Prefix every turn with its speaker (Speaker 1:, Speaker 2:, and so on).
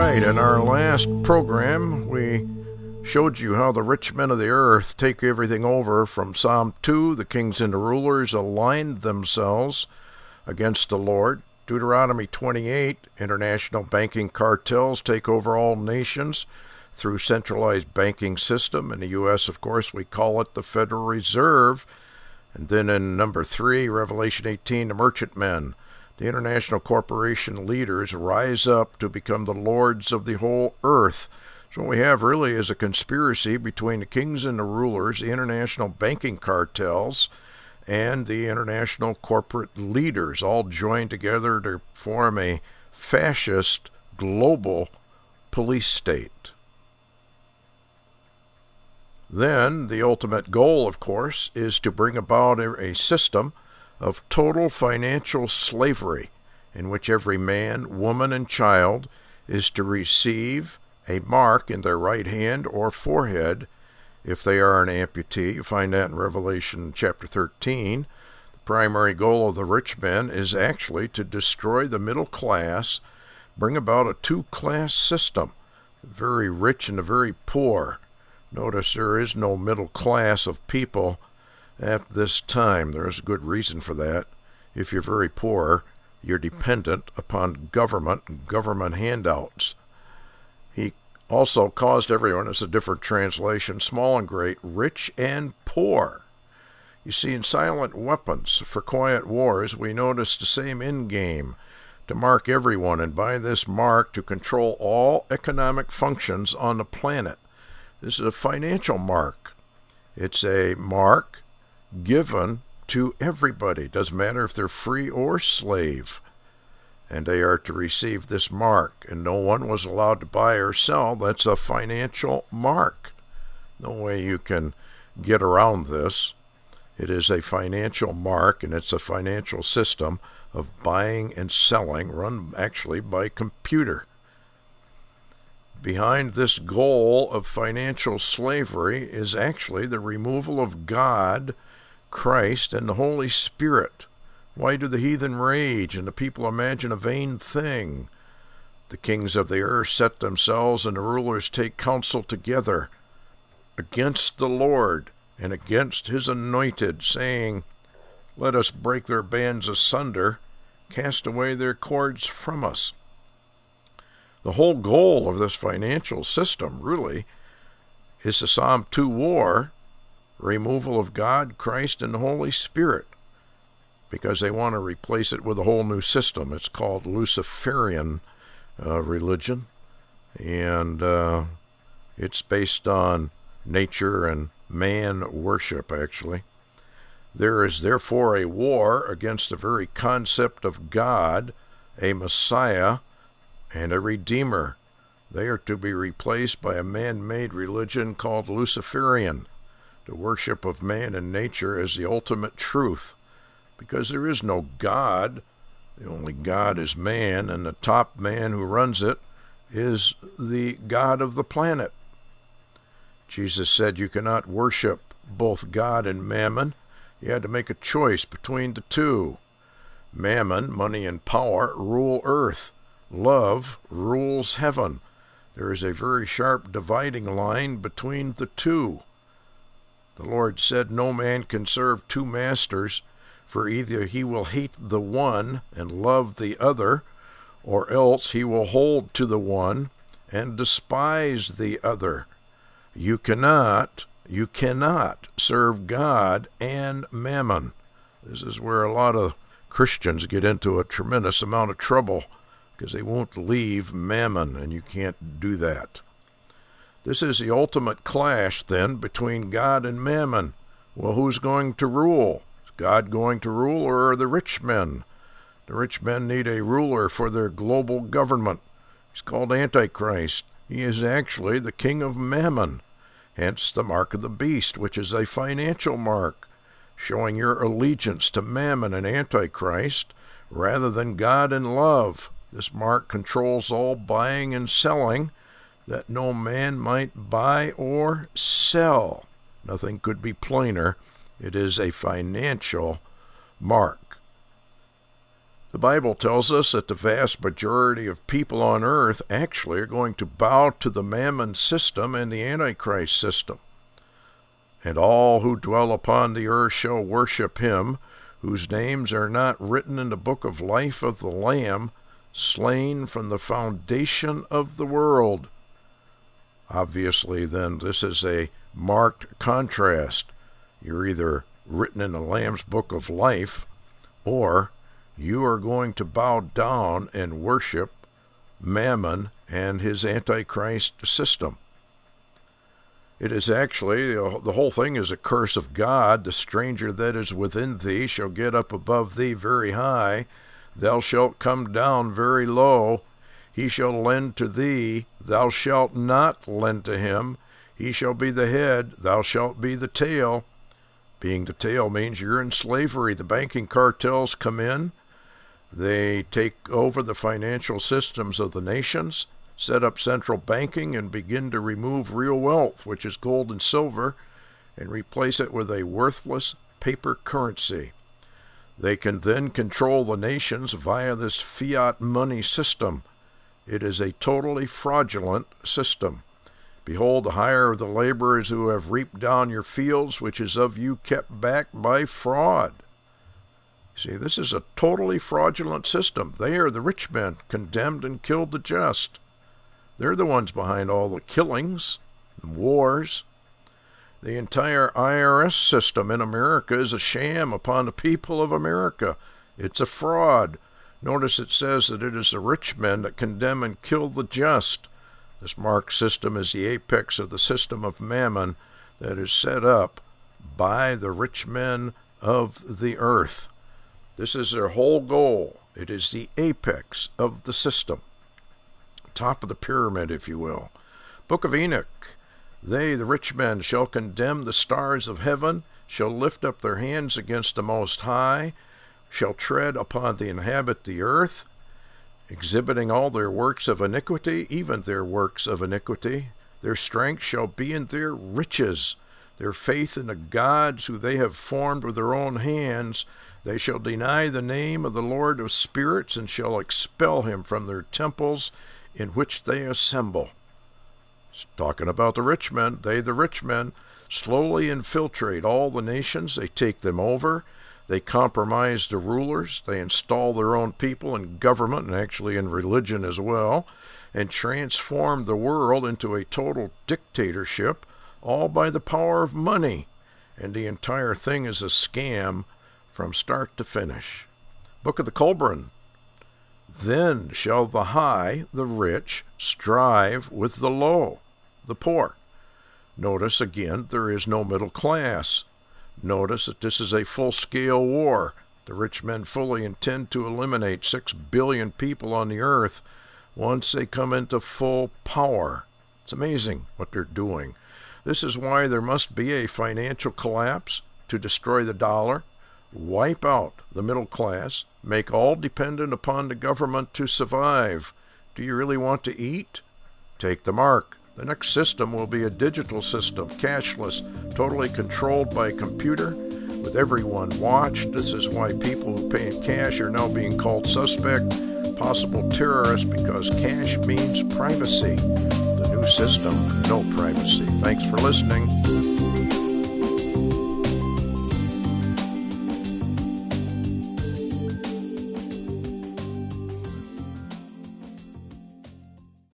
Speaker 1: right, in our last program, we showed you how the rich men of the earth take everything over. From Psalm 2, the kings and the rulers aligned themselves against the Lord. Deuteronomy 28, international banking cartels take over all nations through centralized banking system. In the U.S., of course, we call it the Federal Reserve. And then in number 3, Revelation 18, the merchantmen. The international corporation leaders rise up to become the lords of the whole earth. So what we have really is a conspiracy between the kings and the rulers, the international banking cartels, and the international corporate leaders, all joined together to form a fascist global police state. Then the ultimate goal, of course, is to bring about a system of total financial slavery in which every man, woman, and child is to receive a mark in their right hand or forehead if they are an amputee. You find that in Revelation chapter 13. The primary goal of the rich men is actually to destroy the middle class, bring about a two-class system, the very rich and the very poor. Notice there is no middle class of people at this time. There's a good reason for that. If you're very poor, you're dependent upon government and government handouts. He also caused everyone, it's a different translation, small and great, rich and poor. You see, in Silent Weapons for Quiet Wars, we notice the same end game, to mark everyone, and by this mark to control all economic functions on the planet. This is a financial mark. It's a mark given to everybody. Doesn't matter if they're free or slave. And they are to receive this mark. And no one was allowed to buy or sell. That's a financial mark. No way you can get around this. It is a financial mark, and it's a financial system of buying and selling, run actually by computer. Behind this goal of financial slavery is actually the removal of God, Christ, and the Holy Spirit. Why do the heathen rage and the people imagine a vain thing? The kings of the earth set themselves, and the rulers take counsel together against the Lord and against his anointed, saying, "Let us break their bands asunder, cast away their cords from us." The whole goal of this financial system really is the Psalm 2 war, removal of God, Christ, and the Holy Spirit, because they want to replace it with a whole new system. It's called Luciferian religion, and it's based on nature and man worship, actually. There is therefore a war against the very concept of God, a Messiah, and a Redeemer. They are to be replaced by a man-made religion called Luciferian, the worship of man and nature as the ultimate truth, because there is no God. The only God is man, and the top man who runs it is the God of the planet. Jesus said you cannot worship both God and mammon. You had to make a choice between the two. Mammon, money and power, rule earth. Love rules heaven. There is a very sharp dividing line between the two. The Lord said no man can serve two masters, for either he will hate the one and love the other, or else he will hold to the one and despise the other. You cannot serve God and mammon. This is where a lot of Christians get into a tremendous amount of trouble, because they won't leave mammon, and you can't do that. This is the ultimate clash, then, between God and mammon. Well, who's going to rule? Is God going to rule, or are the rich men? The rich men need a ruler for their global government. He's called Antichrist. He is actually the king of mammon, hence the mark of the beast, which is a financial mark, showing your allegiance to mammon and Antichrist rather than God and love. This mark controls all buying and selling, that no man might buy or sell. Nothing could be plainer. It is a financial mark. The Bible tells us that the vast majority of people on earth actually are going to bow to the Mammon system and the Antichrist system. And all who dwell upon the earth shall worship him, whose names are not written in the book of life of the Lamb, slain from the foundation of the world. Obviously, then, this is a marked contrast. You're either written in the Lamb's book of life, or you are going to bow down and worship Mammon and his Antichrist system. It is actually, the whole thing is a curse of God. The stranger that is within thee shall get up above thee very high. Thou shalt come down very low. He shall lend to thee. Thou shalt not lend to him. He shall be the head. Thou shalt be the tail. Being the tail means you're in slavery. The banking cartels come in. They take over the financial systems of the nations, set up central banking, and begin to remove real wealth, which is gold and silver, and replace it with a worthless paper currency. They can then control the nations via this fiat money system. It is a totally fraudulent system. Behold, the hire of the laborers who have reaped down your fields, which is of you kept back by fraud. See, this is a totally fraudulent system. They are the rich men, condemned and killed the just. They're the ones behind all the killings and wars. The entire IRS system in America is a sham upon the people of America. It's a fraud. Notice it says that it is the rich men that condemn and kill the just. This marked system is the apex of the system of Mammon that is set up by the rich men of the earth. This is their whole goal. It is the apex of the system. Top of the pyramid, if you will. Book of Enoch. They, the rich men, shall condemn the stars of heaven, shall lift up their hands against the Most High, shall tread upon the inhabit the earth, exhibiting all their works of iniquity, even their works of iniquity. Their strength shall be in their riches, their faith in the gods who they have formed with their own hands. They shall deny the name of the Lord of spirits, and shall expel him from their temples in which they assemble. It's talking about the rich men. They, the rich men, slowly infiltrate all the nations. They take them over. They compromise the rulers. They install their own people in government and actually in religion as well, and transform the world into a total dictatorship, all by the power of money. And the entire thing is a scam from start to finish. Book of the Colburn. Then shall the high, the rich, strive with the low, the poor. Notice again, there is no middle class. Notice that this is a full-scale war. The rich men fully intend to eliminate 6 billion people on the earth once they come into full power. It's amazing what they're doing. This is why there must be a financial collapse to destroy the dollar, wipe out the middle class, make all dependent upon the government to survive. Do you really want to eat? Take the mark. The next system will be a digital system, cashless, totally controlled by a computer, with everyone watched. This is why people who pay in cash are now being called suspect, possible terrorists, because cash means privacy. The new system, no privacy. Thanks for listening.